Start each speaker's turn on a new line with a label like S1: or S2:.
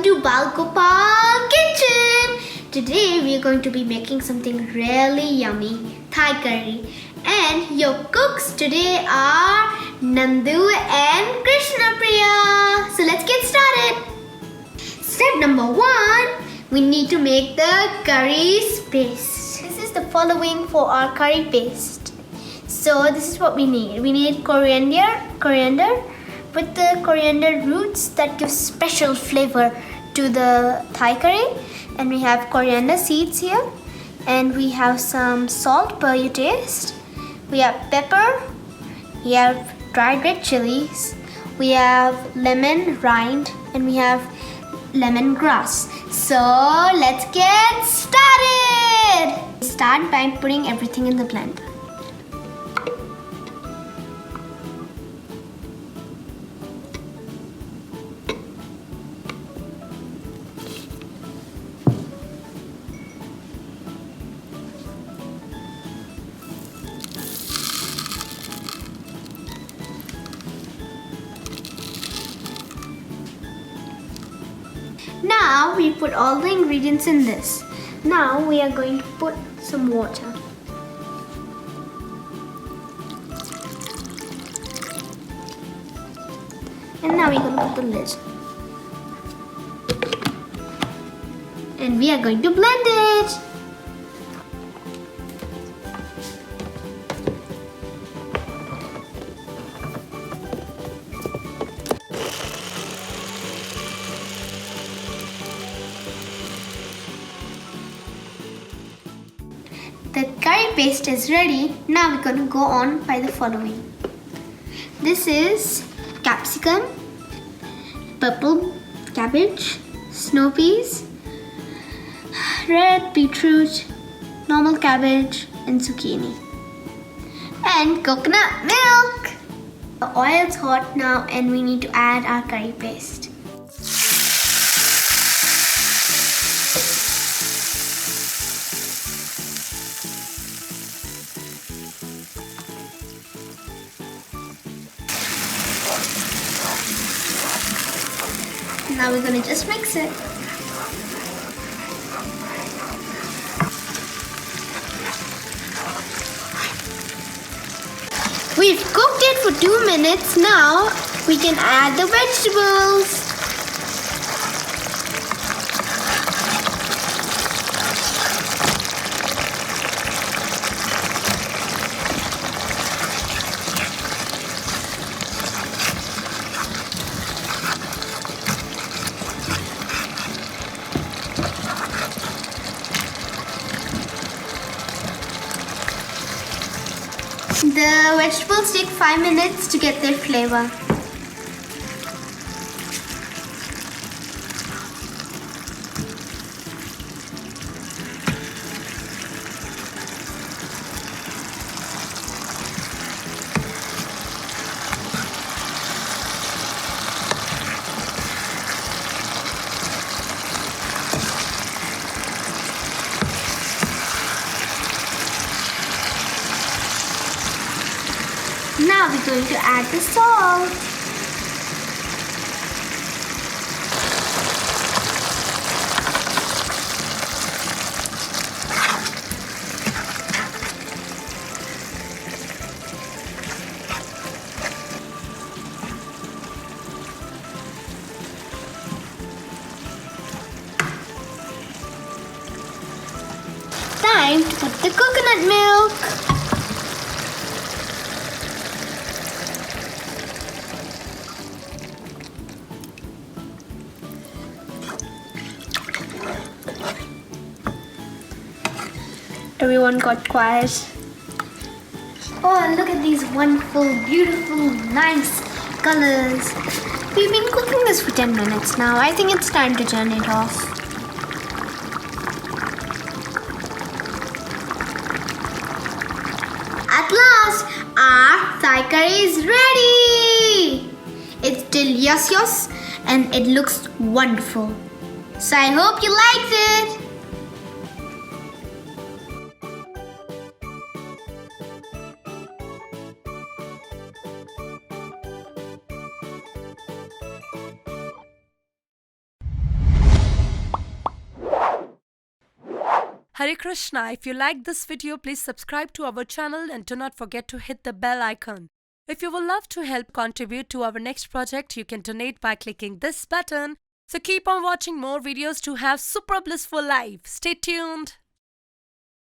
S1: to Baal Gopal kitchen. Today we are going to be making something really yummy, Thai curry. And your cooks today are Nandu and Krishnapriya. So let's get started. Step number 1, we need to make the curry paste. This is the following for our curry paste. So this is what we need. We need coriander with the coriander roots that give special flavor to the Thai curry. And we have coriander seeds here. And we have some salt per your taste. We have pepper. We have dried red chillies. We have lemon rind. And we have lemongrass. So let's get started. Start by putting everything in the blender. Now we put all the ingredients in this. Now we are going to put some water. And now we're going to put the lid. And we are going to blend it. The curry paste is ready. Now we're going to go on by the following. This is capsicum, purple cabbage, snow peas, red beetroot, normal cabbage, and zucchini. And coconut milk. The oil's hot now and we need to add our curry paste. Now we're going to just mix it. We've cooked it for 2 minutes. Now we can add the vegetables. The vegetables take 5 minutes to get their flavor. Now we're going to add the salt. Time to put the coconut milk. Everyone got quiet. Oh, look at these wonderful, beautiful, nice colors. We've been cooking this for 10 minutes now. I think it's time to turn it off. At last, our Thai curry is ready. It's delicious and it looks wonderful. So I hope you liked it.
S2: Hare Krishna. If you like this video, please subscribe to our channel and do not forget to hit the bell icon. If you would love to help contribute to our next project, you can donate by clicking this button. So keep on watching more videos to have super blissful life. Stay tuned.